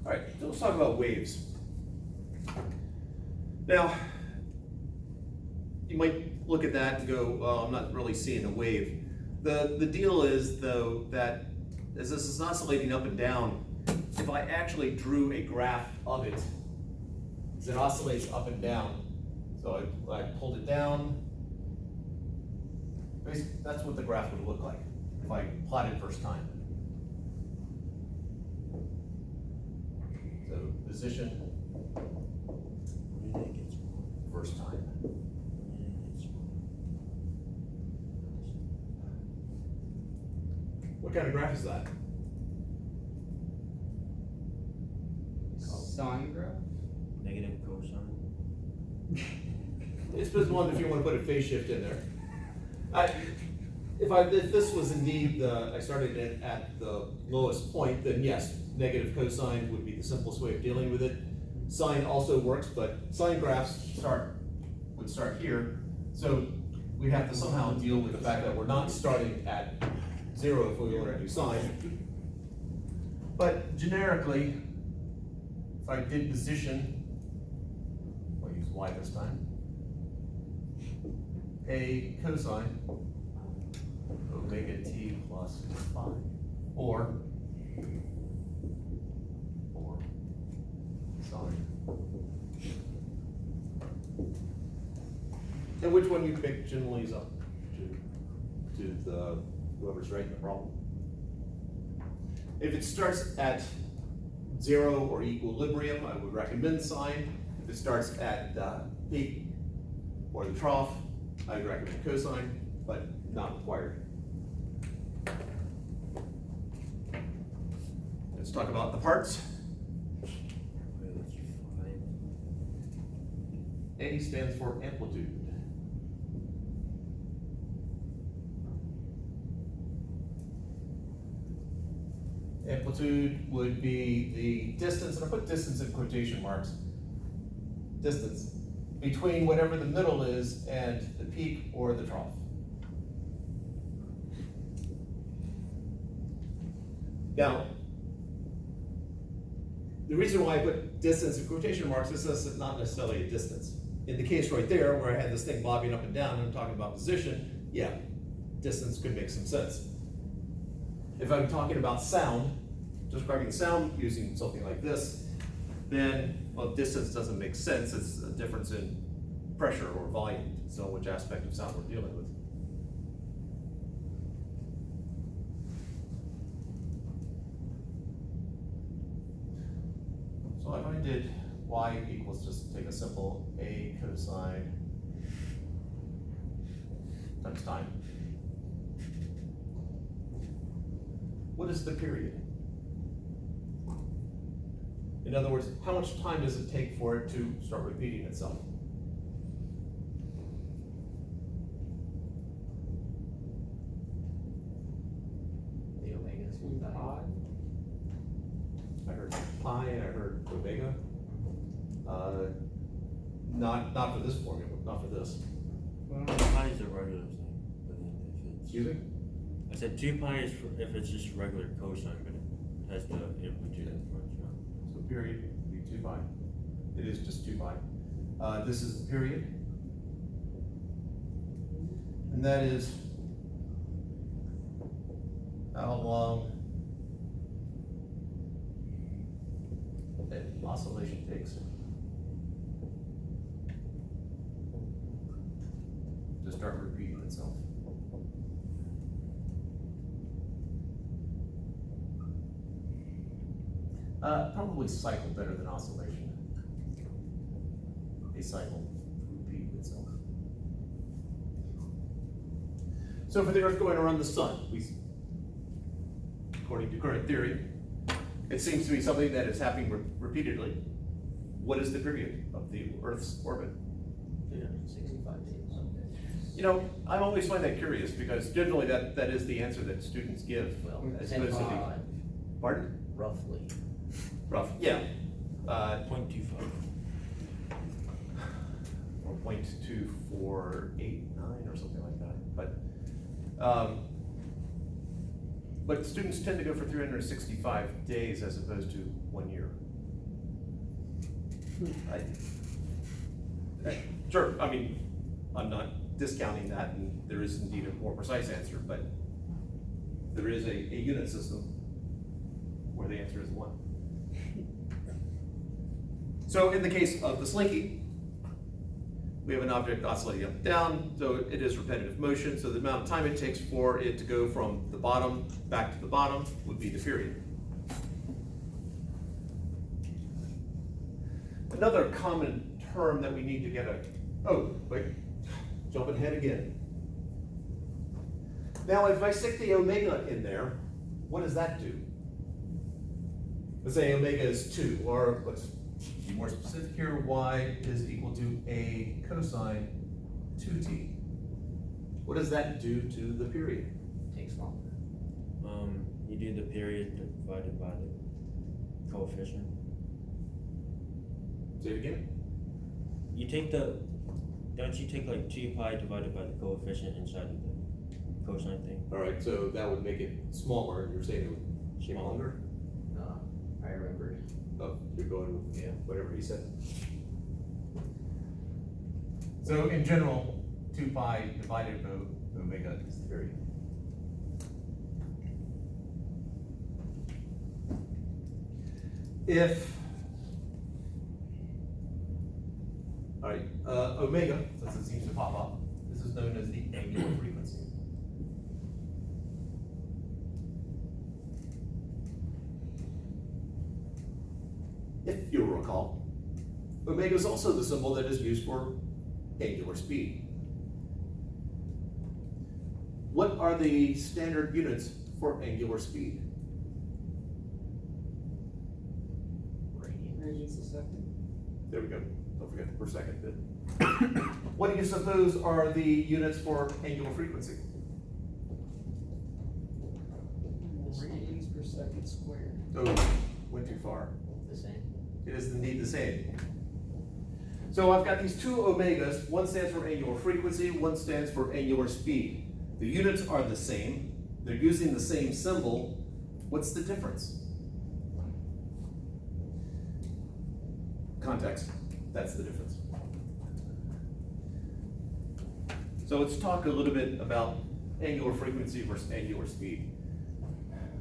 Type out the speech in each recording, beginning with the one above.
All right, so let's talk about waves. Now, you might look at that and go, well, I'm not really seeing a wave. The deal is, though, that as this is oscillating up and down, if I actually drew a graph of it, as it oscillates up and down, so I pulled it down, basically, that's what the graph would look like if I plotted first time. So position, first time. What kind of graph is that? Sine graph? Negative cosine. It's just one if you want to put a phase shift in there. If this was indeed I started it at the lowest point, then yes, negative cosine would be the simplest way of dealing with it. Sine also works, but sine graphs would start here. So we have to somehow deal with the fact that we're not starting at 0 if we were to do sine. But generically, if I did position, I'll use y this time, a cosine omega t plus phi, or sine. And which one you pick generally is up to the whoever's writing the problem. If it starts at 0 or equilibrium, I would recommend sine. If it starts at peak or the trough, I would recommend cosine, but not required. Let's talk about the parts. A stands for amplitude. Amplitude would be the distance, and I put distance in quotation marks, distance between whatever the middle is and the peak or the trough. Now, the reason why I put distance in quotation marks is this is not necessarily a distance. In the case right there where I had this thing bobbing up and down and I'm talking about position, yeah, distance could make some sense. If I'm talking about sound, describing sound using something like this, then, well, distance doesn't make sense. It's a difference in pressure or volume. So which aspect of sound we're dealing with. So if I did y equals, just take a simple a cosine times time. What is the period? In other words, how much time does it take for it to start repeating itself? The omega is 2 I heard pi and I heard omega. Not for this formula, not for this. Pi is a regular thing, but then if it's... Excuse me? I said 2 pi is for if it's just regular cosine, but it has the amplitude in front, so. So period would be 2 pi. It is just 2 pi. This is the period. And that is how long an oscillation takes to start repeating itself. Probably cycle better than oscillation. A cycle repeat itself. So for the Earth going around the sun, according to current theory, it seems to be something that is happening repeatedly. What is the period of the Earth's orbit? 365 days. You know, I always find that curious because generally that is the answer that students give. Well, as opposed to the, 10.5, pardon? roughly. Rough, yeah. 0.25. Or 0.2489 or something like that. But But students tend to go for 365 days as opposed to 1 year. Sure, I mean, I'm not discounting that, and there is indeed a more precise answer, but there is a unit system where the answer is 1. So in the case of the slinky, we have an object oscillating up and down, so it is repetitive motion, so the amount of time it takes for it to go from the bottom back to the bottom would be the period. Another common term that we need to get jumping ahead again. Now, if I stick the omega in there, what does that do? Let's say omega is 2, or let's be more specific here, y is equal to a cosine 2t. What does that do to the period? Takes longer. You do the period divided by the coefficient. Say it again. Don't you take like 2 pi divided by the coefficient inside of the cosine thing? All right, so that would make it smaller, and you're saying it would take Smaller. longer? I remembered. Oh, you're going with, whatever he said. So in general, 2 pi divided by omega is the period. All right, omega, since it seems to pop up, this is known as the angular frequency. If you'll recall, omega is also the symbol that is used for angular speed. What are the standard units for angular speed? Radians a second. There we go. Don't forget the per second bit. What do you suppose are the units for angular frequency? Radians per second squared. Oh, went too far. The same. It is indeed the same. So I've got these two omegas. One stands for angular frequency, one stands for angular speed. The units are the same. They're using the same symbol. What's the difference? Context. That's the difference. So let's talk a little bit about angular frequency versus angular speed.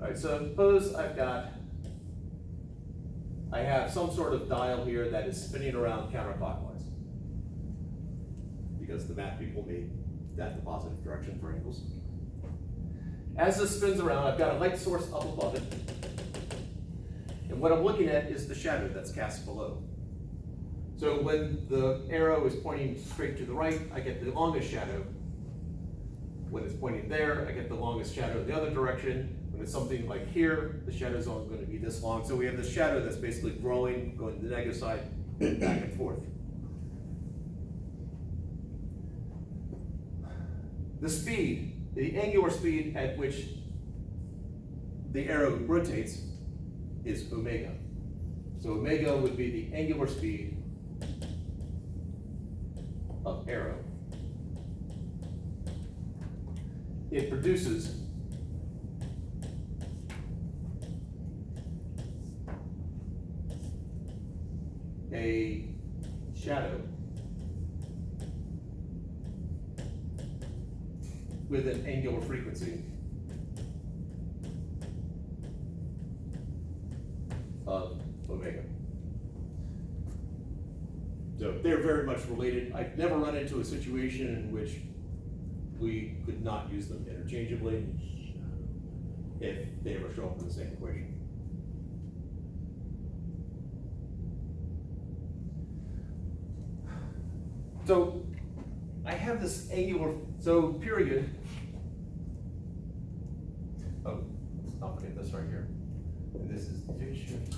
All right, so suppose I have some sort of dial here that is spinning around counterclockwise, because the math people made that the positive direction for angles. As this spins around, I've got a light source up above it, and what I'm looking at is the shadow that's cast below. So when the arrow is pointing straight to the right, I get the longest shadow. When it's pointing there, I get the longest shadow in the other direction. When it's something like here, the shadow is only going to be this long. So we have this shadow that's basically growing, going to the negative side, and back and forth. The speed, the angular speed at which the arrow rotates is omega. So omega would be the angular speed of arrow. It produces a shadow with an angular frequency of omega. So they're very much related. I've never run into a situation in which we could not use them interchangeably if they ever show up in the same equation. So I have this angular, so period. Oh, let's not forget this right here. And this is phase shift.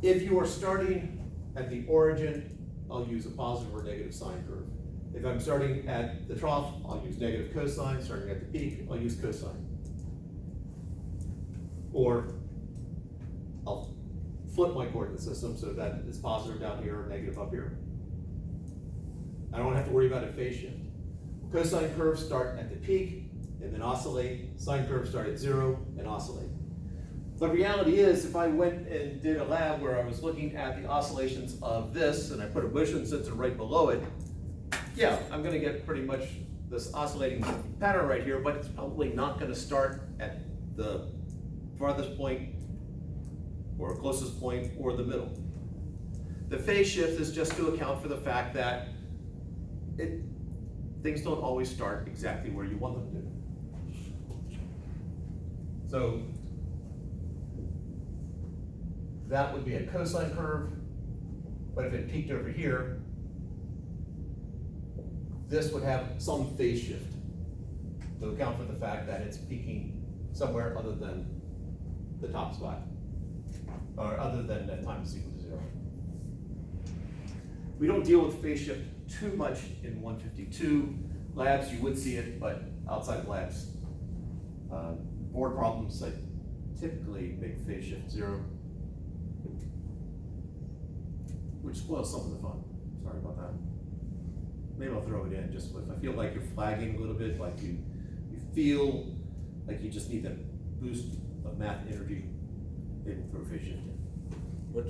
If you are starting at the origin, I'll use a positive or negative sine curve. If I'm starting at the trough, I'll use negative cosine. Starting at the peak, I'll use cosine. Or I'll flip my coordinate system so that it's positive down here or negative up here. I don't have to worry about a phase shift. Cosine curves start at the peak and then oscillate. Sine curves start at 0 and oscillate. The reality is, if I went and did a lab where I was looking at the oscillations of this and I put a motion sensor right below it, yeah, I'm gonna get pretty much this oscillating pattern right here, but it's probably not gonna start at the farthest point or closest point or the middle. The phase shift is just to account for the fact that things don't always start exactly where you want them to. So that would be a cosine curve, but if it peaked over here, this would have some phase shift to account for the fact that it's peaking somewhere other than the top spot, or other than that time is equal to 0. We don't deal with phase shift too much in 152. Labs, you would see it, but outside of labs, board problems, I typically make phase shift 0, which spoils some of the fun. Sorry about that. Maybe I'll throw it in, just if I feel like you're flagging a little bit, like you feel like you just need that boost of math energy, maybe we'll throw phase shift in. Would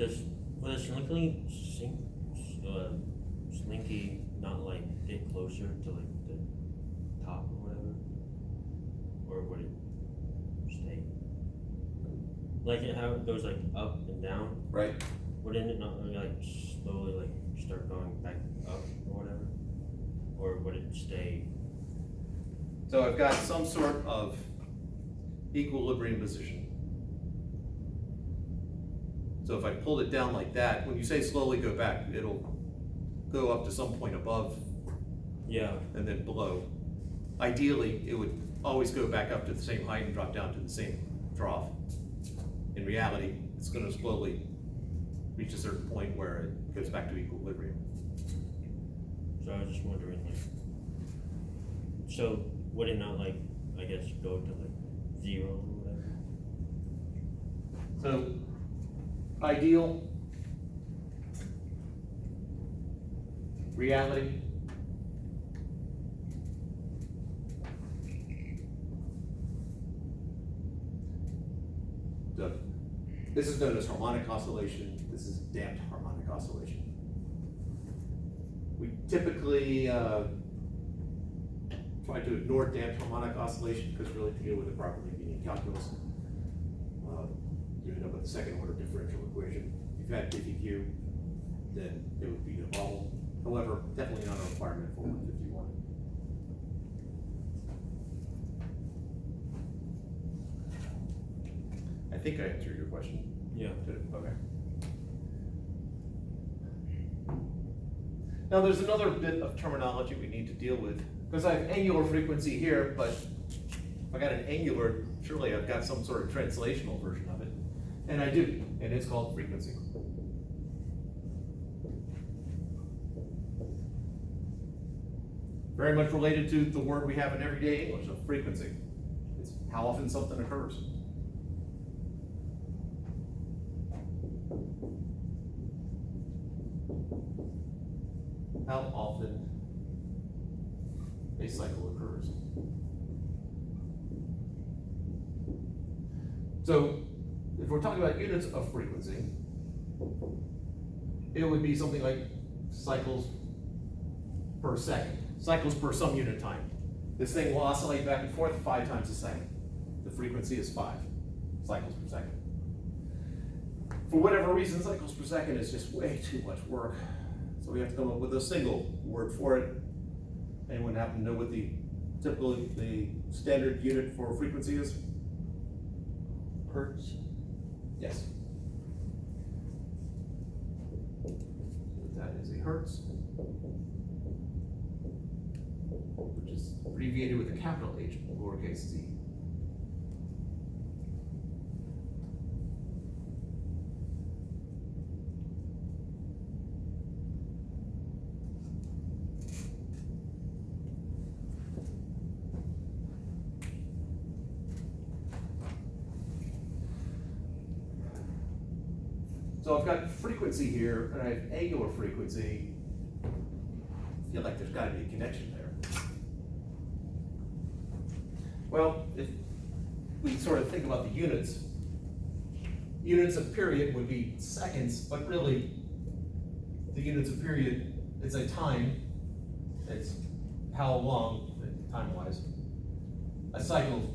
Slinky not like get closer to like the top or whatever? Or would it stay? Like how it goes like up and down? Right. Wouldn't it not like slowly like start going back up or whatever? Or would it stay? So I've got some sort of equilibrium position. So if I pulled it down like that, when you say slowly go back, it'll go up to some point above, Yeah. and then below. Ideally, it would always go back up to the same height and drop down to the same trough. In reality, it's gonna slowly reach a certain point where it goes back to equilibrium. So I was just wondering, like, so would it not like, I guess, go to like 0 or whatever? So, ideal, reality, so this is known as harmonic oscillation. This is damped harmonic oscillation. We typically try to ignore damped harmonic oscillation because really to deal with it properly, you need calculus. You end up with a second order differential equation. If you had DPQ, then it would be a problem. However, definitely not a requirement for 151. I think I answered your question. Yeah. Okay. Now there's another bit of terminology we need to deal with, because I have angular frequency here, but if I got an angular, surely I've got some sort of translational version of it. And I do, and it's called frequency. Very much related to the word we have in everyday English of frequency. It's how often something occurs. How often a cycle occurs. So, if we're talking about units of frequency, it would be something like cycles per second, cycles per some unit time. This thing will oscillate back and forth 5 times a second. The frequency is 5 cycles per second. For whatever reason, cycles per second is just way too much work. So we have to come up with a single word for it. Anyone happen to know what the standard unit for frequency is? Hertz. Yes. That is a hertz, which is abbreviated with a capital H, lowercase z. So I've got frequency here, and I have angular frequency. feel like there's gotta be a connection there. Well, if we sort of think about the units of period would be seconds, but really, the units of period, it's a time, it's how long, time-wise, a cycle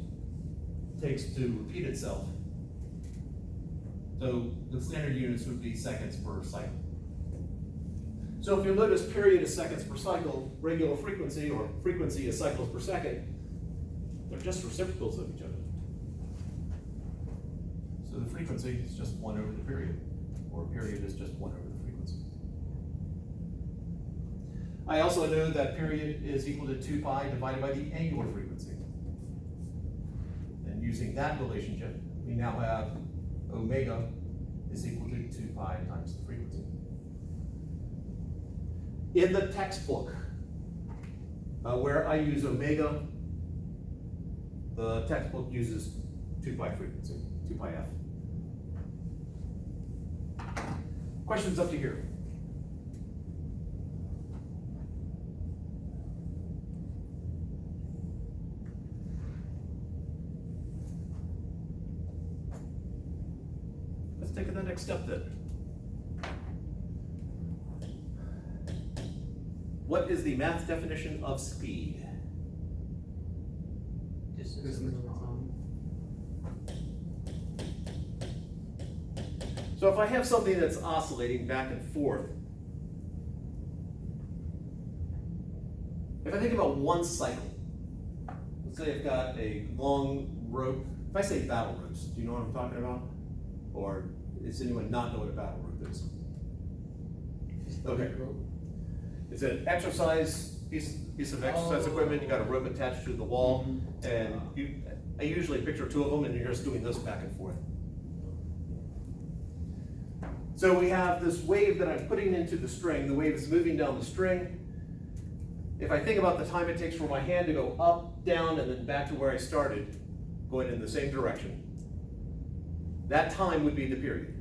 takes to repeat itself. So the standard units would be seconds per cycle. So if you'll notice, period is seconds per cycle, regular frequency or frequency is cycles per second, they're just reciprocals of each other. So the frequency is just 1 over the period, or period is just 1 over the frequency. I also know that period is equal to 2 pi divided by the angular frequency. And using that relationship, we now have omega is equal to 2 pi times the frequency. In the textbook, where I use omega, the textbook uses 2 pi frequency, 2 pi f. Questions up to here? Let's take the next step then. What is the math definition of speed? Distance over time. So if I have something that's oscillating back and forth, if I think about one cycle, let's say I've got a long rope. If I say battle ropes, do you know what I'm talking about? Or does anyone not know what a battle rope is? Okay. It's an exercise piece of exercise equipment. You got a rope attached to the wall, and I usually picture 2 of them, and you're just doing this back and forth. So we have this wave that I'm putting into the string. The wave is moving down the string. If I think about the time it takes for my hand to go up, down, and then back to where I started, going in the same direction, that time would be the period.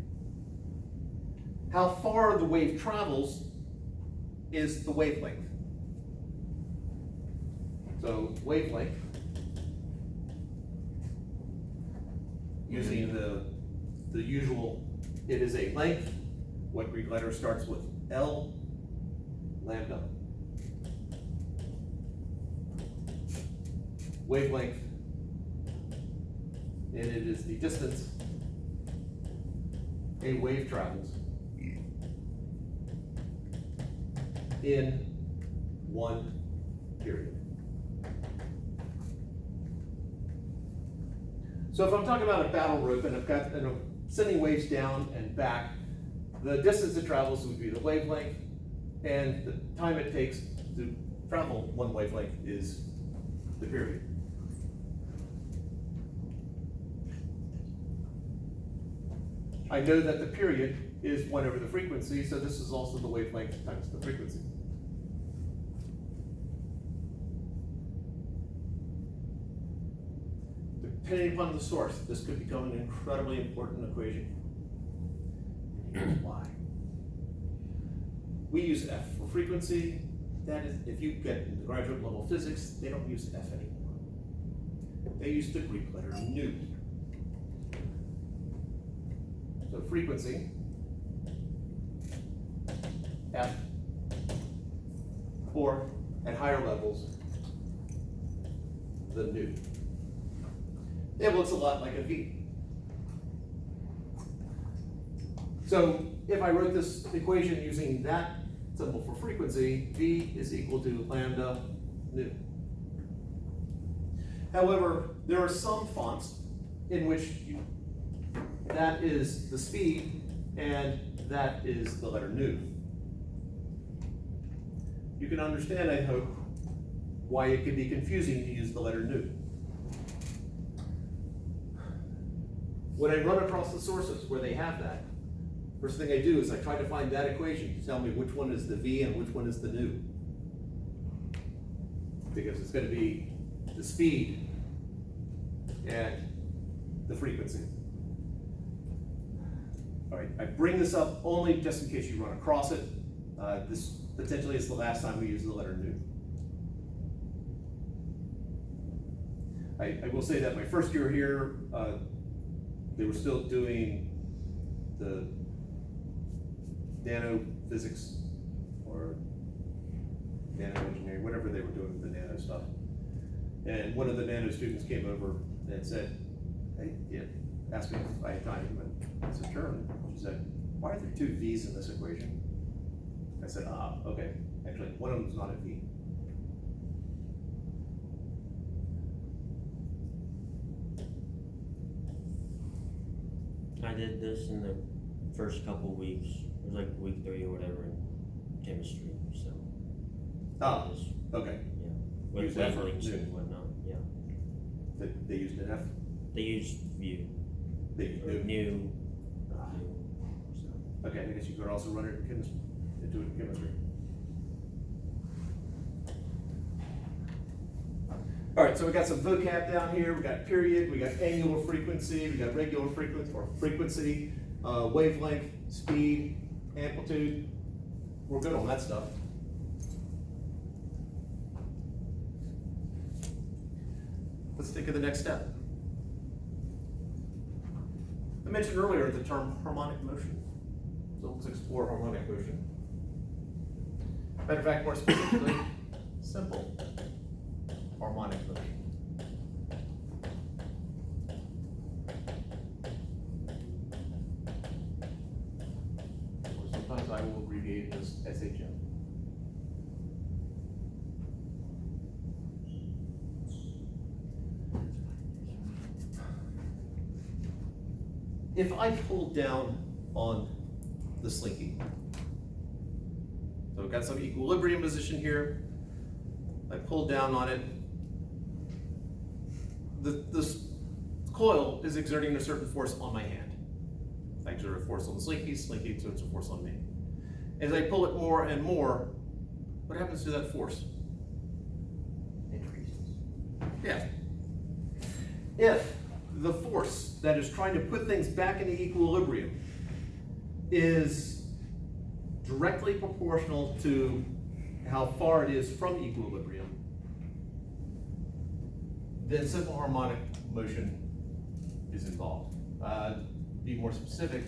How far the wave travels is the wavelength. So wavelength, using the usual, it is a length. What Greek letter starts with L, lambda. Wavelength, and it is the distance a wave travels in one period. So if I'm talking about a battle rope and I'm sending waves down and back, the distance it travels would be the wavelength, and the time it takes to travel one wavelength is the period. I know that the period is 1 over the frequency, so this is also the wavelength times the frequency. Depending upon the source, this could become an incredibly important equation. Here's why. We use F for frequency. That is, if you get into graduate level physics, they don't use F anymore. They use the Greek letter nu. So frequency, F, or at higher levels, the nu. It looks a lot like a V. So if I wrote this equation using that symbol for frequency, V is equal to lambda nu. However, there are some fonts in which that is the speed and that is the letter nu. You can understand, I hope, why it can be confusing to use the letter nu. When I run across the sources where they have that, first thing I do is I try to find that equation to tell me which one is the V and which one is the nu. Because it's going to be the speed and the frequency. All right, I bring this up only just in case you run across it. This potentially is the last time we use the letter nu. I will say that my first year here, they were still doing the nano physics or nano engineering, whatever they were doing with the nano stuff. And one of the nano students came over and said, hey, yeah, asked me if I had time, and I said, sure. And she said, why are there two V's in this equation? I said, okay. Actually, one of them is not a V. I did this in the first couple weeks. It was like week 3 or whatever in chemistry. So Ah, Just- okay. yeah, with Use F or wavelengths nu? and whatnot. Yeah, They used an F? they used view They or knew. new. Ah. So. Okay, I guess you could also run it in chemistry, do it in chemistry. All right, so we got some vocab down here. We got period, we got angular frequency, we got regular frequency or frequency, wavelength, speed, amplitude. We're good on that stuff. Let's think of the next step. I mentioned earlier the term harmonic motion. So let's explore harmonic motion. Matter of fact, more specifically, simple harmonic motion. Or sometimes I will abbreviate it as SHM. If I pull down on the slinky, so I've got some equilibrium position here, I pull down on it, this coil is exerting a certain force on my hand. I exert a force on the slinky, slinky exerts a force on me. As I pull it more and more, what happens to that force? Increases. Yeah. If the force that is trying to put things back into equilibrium is directly proportional to how far it is from equilibrium, then simple harmonic motion is involved. Be more specific,